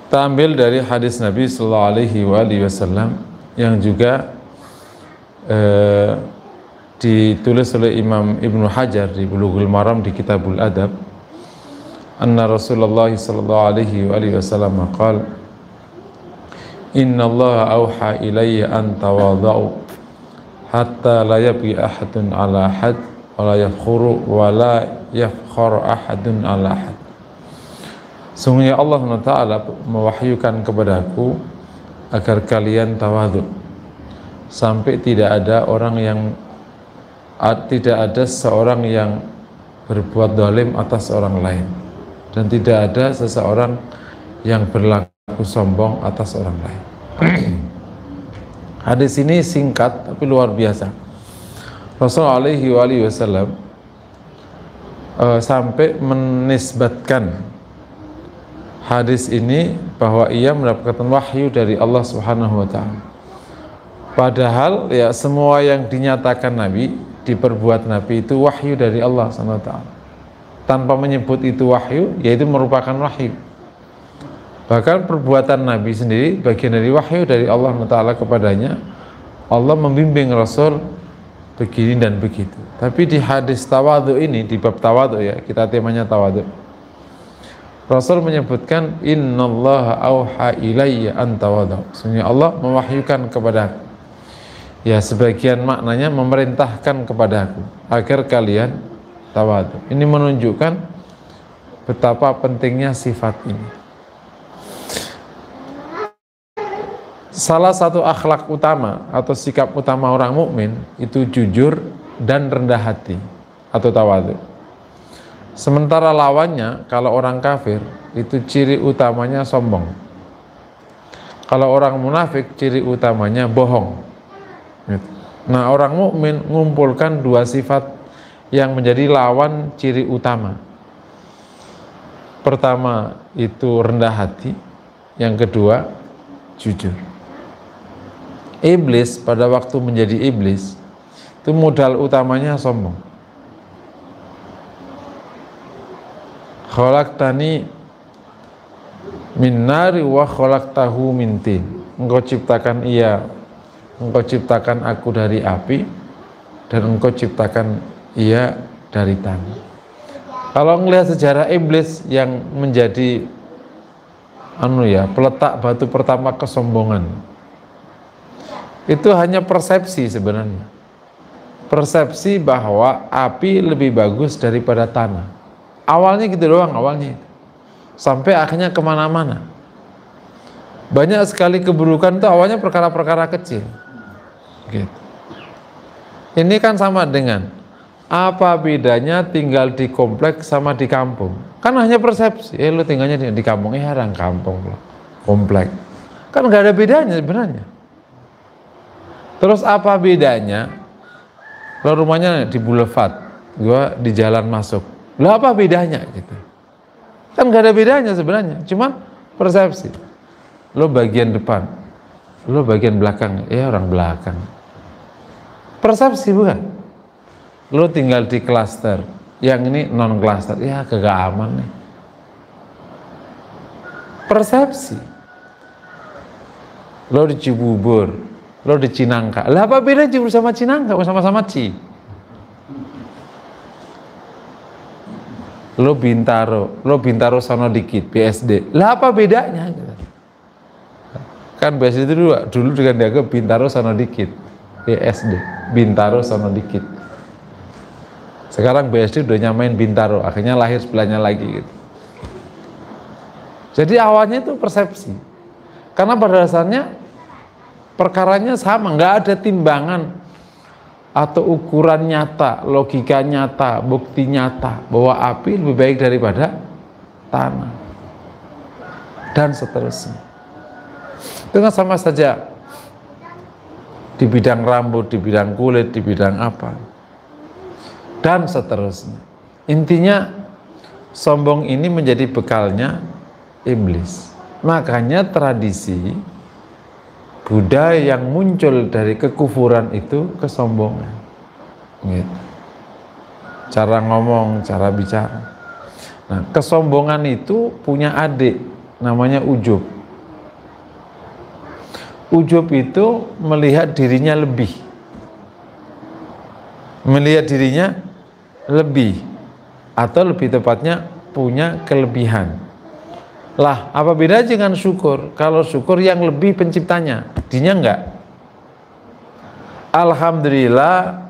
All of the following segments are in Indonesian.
Kita ambil dari hadis Nabi Sallallahu Alaihi Wasallam yang juga ditulis oleh Imam Ibnu Hajar di Bulughul Maram di Kitabul Adab. Anna Rasulullah Sallallahu Alaihi Wasallam qala Inna Allah awha ilayya an tawadau hatta la yabghi ahadun ala ahad wa la yafkhuru wa la yafkhar ahadun ala ahad. Sungguhnya Allah SWT mewahyukan kepadaku agar kalian tawadhu sampai tidak ada seorang yang berbuat zalim atas orang lain, dan tidak ada seseorang yang berlaku sombong atas orang lain. Hadis ini singkat tapi luar biasa. Rasulullah SAW sampai menisbatkan hadis ini bahwa ia mendapatkan wahyu dari Allah Subhanahu wa taala. Padahal ya semua yang dinyatakan Nabi, diperbuat Nabi itu wahyu dari Allah Subhanahu wa taala. Tanpa menyebut itu wahyu, yaitu merupakan wahyu. Bahkan perbuatan Nabi sendiri bagian dari wahyu dari Allah Taala kepadanya. Allah membimbing Rasul begini dan begitu. Tapi di hadis tawadhu ini, di bab tawadhu ya, kita temanya tawadhu, Rasul menyebutkan innallaha auha ilayya an tawadhu. Sesungguhnya Allah mewahyukan kepadaku. Ya, sebagian maknanya memerintahkan kepadaku agar kalian tawadhu. Ini menunjukkan betapa pentingnya sifat ini. Salah satu akhlak utama atau sikap utama orang mukmin itu jujur dan rendah hati atau tawadhu. Sementara lawannya, kalau orang kafir, itu ciri utamanya sombong. Kalau orang munafik, ciri utamanya bohong. Nah, orang mukmin mengumpulkan dua sifat yang menjadi lawan ciri utama. Pertama itu rendah hati, yang kedua jujur. Iblis pada waktu menjadi iblis, itu modal utamanya sombong. Khalaqtani min nari wa khalaqtahu min tin. Engkau ciptakan aku dari api, dan engkau ciptakan ia dari tanah. Kalau melihat sejarah iblis yang menjadi peletak batu pertama kesombongan, itu hanya persepsi sebenarnya. Persepsi bahwa api lebih bagus daripada tanah. Awalnya gitu doang, sampai akhirnya kemana-mana. Banyak sekali keburukan itu awalnya perkara-perkara kecil gitu. Ini kan sama dengan apa bedanya tinggal di kompleks sama di kampung? Kan hanya persepsi. Lu tinggalnya di kampung, orang kampung loh, kompleks. Kan nggak ada bedanya sebenarnya. Terus apa bedanya? Lo rumahnya di boulevard, gua di jalan masuk. Lah apa bedanya gitu? Kan gak ada bedanya sebenarnya, cuma persepsi. Lo bagian depan, lo bagian belakang, ya orang belakang. Persepsi bukan? Lo tinggal di klaster, yang ini non klaster, ya kagak aman nih. Persepsi. Lo di Cibubur, lo di Cinangka. Lah apa bedanya Cibubur sama Cinangka? Sama-sama Ci. Lo Bintaro sono dikit, BSD. Lah apa bedanya? Kan BSD itu dulu dengan dianggap Bintaro sono dikit, BSD, Bintaro sono dikit. Sekarang BSD udah nyamain Bintaro, akhirnya lahir sebelahnya lagi gitu. Jadi awalnya itu persepsi. Karena pada dasarnya perkaranya sama, nggak ada timbangan atau ukuran nyata, logika nyata, bukti nyata bahwa api lebih baik daripada tanah, dan seterusnya. Itu kan sama saja di bidang rambut, di bidang kulit, di bidang apa, dan seterusnya. Intinya sombong ini menjadi bekalnya iblis. Makanya tradisi budaya yang muncul dari kekufuran itu kesombongan gitu. Cara ngomong, cara bicara. Nah, kesombongan itu punya adik namanya ujub. Ujub itu melihat dirinya lebih. Melihat dirinya lebih. Atau lebih tepatnya punya kelebihan. Lah, apa beda dengan syukur? Kalau syukur yang lebih penciptanya, dinya enggak. Alhamdulillah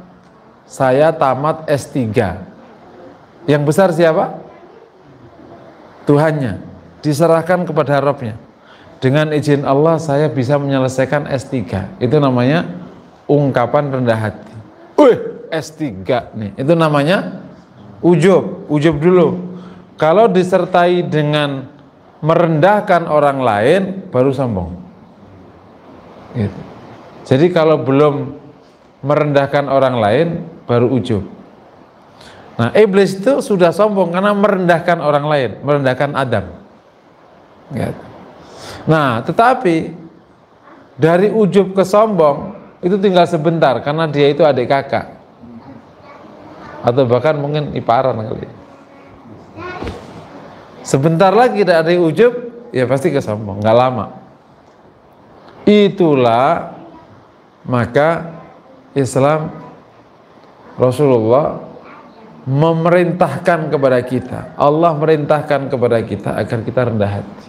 saya tamat S3. Yang besar siapa? Tuhannya. Diserahkan kepada Rabbnya. Dengan izin Allah saya bisa menyelesaikan S3. Itu namanya ungkapan rendah hati. S3 nih. Itu namanya ujub. Ujub dulu. Kalau disertai dengan merendahkan orang lain, baru sombong. Gitu. Jadi kalau belum merendahkan orang lain, baru ujub. Nah, iblis itu sudah sombong karena merendahkan orang lain, merendahkan Adam. Gitu. Nah, tetapi dari ujub ke sombong itu tinggal sebentar karena dia itu adik kakak atau bahkan mungkin iparan kali. Sebentar lagi dari ujub ya pasti ke sombong, nggak lama. Itulah maka Islam, Rasulullah memerintahkan kepada kita, Allah merintahkan kepada kita agar kita rendah hati.